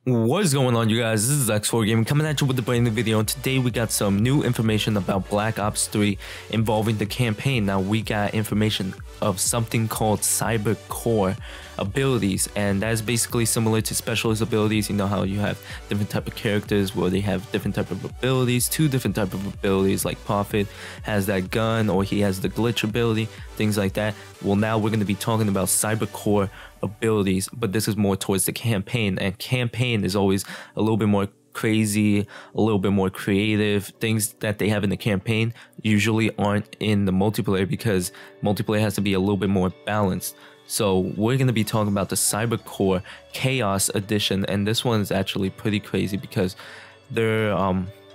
What is going on, you guys? This is X4 Gaming coming at you with a brand new video, and today we got some new information about Black Ops 3 involving the campaign. Now we got information of something called CYBERCORE abilities, and that's basically similar to specialist abilities. You know how you have different type of characters where they have different type of abilities, two different type of abilities, like Prophet has that gun or he has the glitch ability, things like that. Well, now we're going to be talking about CYBERCORE abilities, but this is more towards the campaign, and campaign is always a little bit more crazy, a little bit more creative. Things that they have in the campaign usually aren't in the multiplayer because multiplayer has to be a little bit more balanced. So we're going to be talking about the CYBERCORE Chaos Edition, and this one is actually pretty crazy because they're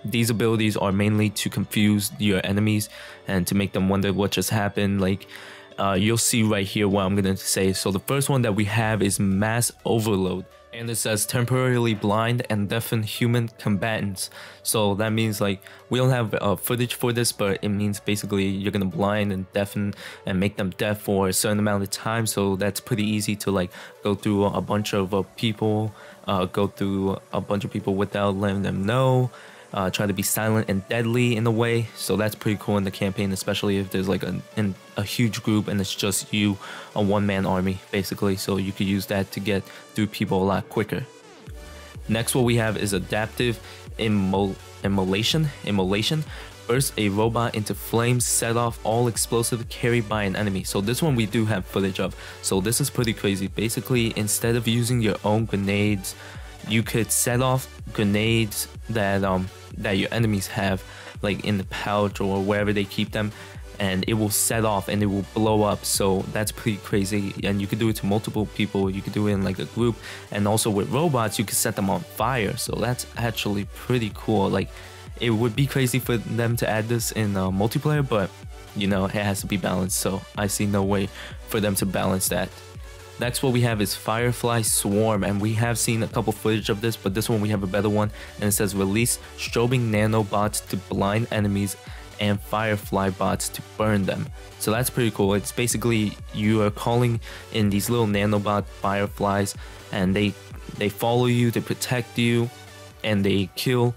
these abilities are mainly to confuse your enemies and to make them wonder what just happened. Like you'll see right here what I'm going to say. So the first one that we have is Mass Overload, and it says temporarily blind and deafen human combatants. So that means like we don't have footage for this, but it means basically you're gonna blind and deafen and make them deaf for a certain amount of time. So that's pretty easy to like go through a bunch of people, without letting them know. Try to be silent and deadly in a way. So that's pretty cool in the campaign, especially if there's like a huge group and it's just you, a one-man army basically. So you could use that to get through people a lot quicker. Next, what we have is Adaptive Immolation. Burst a robot into flames, set off all explosive carried by an enemy. So this one we do have footage of. So this is pretty crazy. Basically, instead of using your own grenades, you could set off grenades that your enemies have, like in the pouch or wherever they keep them, and it will set off and it will blow up. So that's pretty crazy, and you could do it to multiple people. You could do it in like a group, and also with robots you could set them on fire. So that's actually pretty cool. Like it would be crazy for them to add this in multiplayer, but you know, it has to be balanced, so I see no way for them to balance that. Next, what we have is Firefly Swarm, and we have seen a couple footage of this, but this one we have a better one, and it says release strobing nanobots to blind enemies and firefly bots to burn them. So that's pretty cool. It's basically you are calling in these little nanobot fireflies, and they follow you, they protect you, and they kill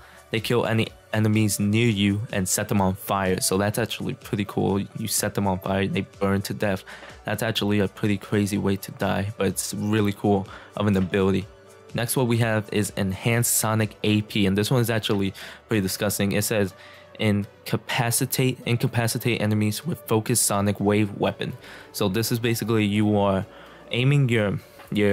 any enemies near you and set them on fire. So that's actually pretty cool. You set them on fire, they burn to death. That's actually a pretty crazy way to die, but it's really cool of an ability. Next, what we have is Enhanced Sonic AP, and this one is actually pretty disgusting. It says incapacitate enemies with focused sonic wave weapon. So this is basically you are aiming your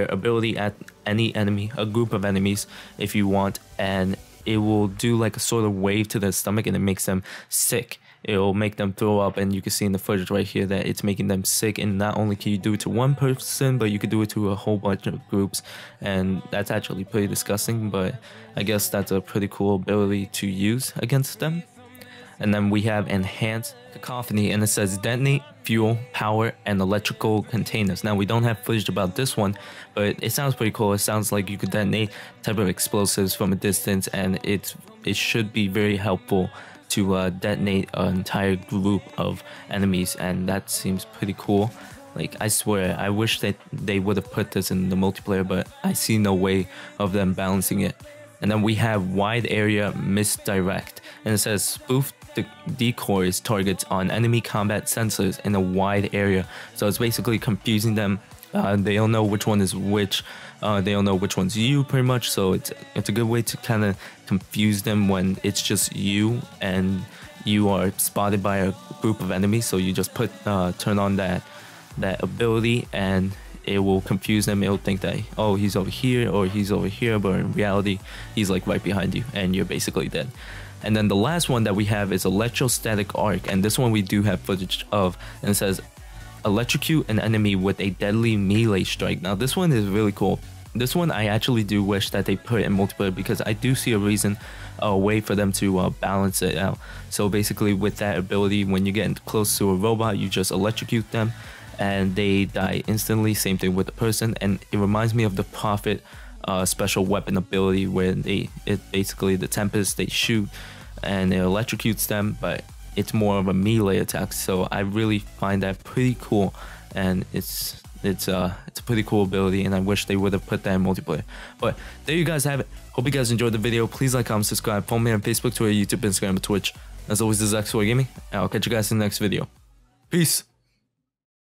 ability at any enemy, a group of enemies if you want, and it will do like a sort of wave to their stomach, and it makes them sick. It'll make them throw up, and you can see in the footage right here that it's making them sick. And not only can you do it to one person, but you could do it to a whole bunch of groups, and that's actually pretty disgusting, but I guess that's a pretty cool ability to use against them. And then we have Enhanced Cacophony, and it says detonate fuel, power, and electrical containers. Now we don't have footage about this one, but it sounds pretty cool. It sounds like you could detonate type of explosives from a distance, and it should be very helpful to detonate an entire group of enemies, and that seems pretty cool. Like I swear, I wish that they would have put this in the multiplayer, but I see no way of them balancing it. And then we have Wide Area Misdirect, and it says spoof the decoys targets on enemy combat sensors in a wide area. So it's basically confusing them. They don't know which one is which. They don't know which one's you, pretty much. So it's a good way to kind of confuse them when it's just you and you are spotted by a group of enemies. So you just turn on that ability, and it will confuse them. It'll think that, oh, he's over here or he's over here, but in reality he's like right behind you and you're basically dead. And then the last one that we have is Electrostatic Ark, and this one we do have footage of, and it says electrocute an enemy with a deadly melee strike. Now this one is really cool. This one I actually do wish that they put in multiplayer, because I do see a way for them to balance it out. So basically with that ability, when you get close to a robot, you just electrocute them and they die instantly. Same thing with the person, and it reminds me of the Prophet special weapon ability, where basically the Tempest, they shoot and it electrocutes them, but it's more of a melee attack. So I really find that pretty cool, and it's It's a pretty cool ability, and I wish they would have put that in multiplayer. But there you guys have it. Hope you guys enjoyed the video. Please like, comment, subscribe. Follow me on Facebook, Twitter, YouTube, Instagram, and Twitch. As always, this is X4 Gaming, and I'll catch you guys in the next video. Peace.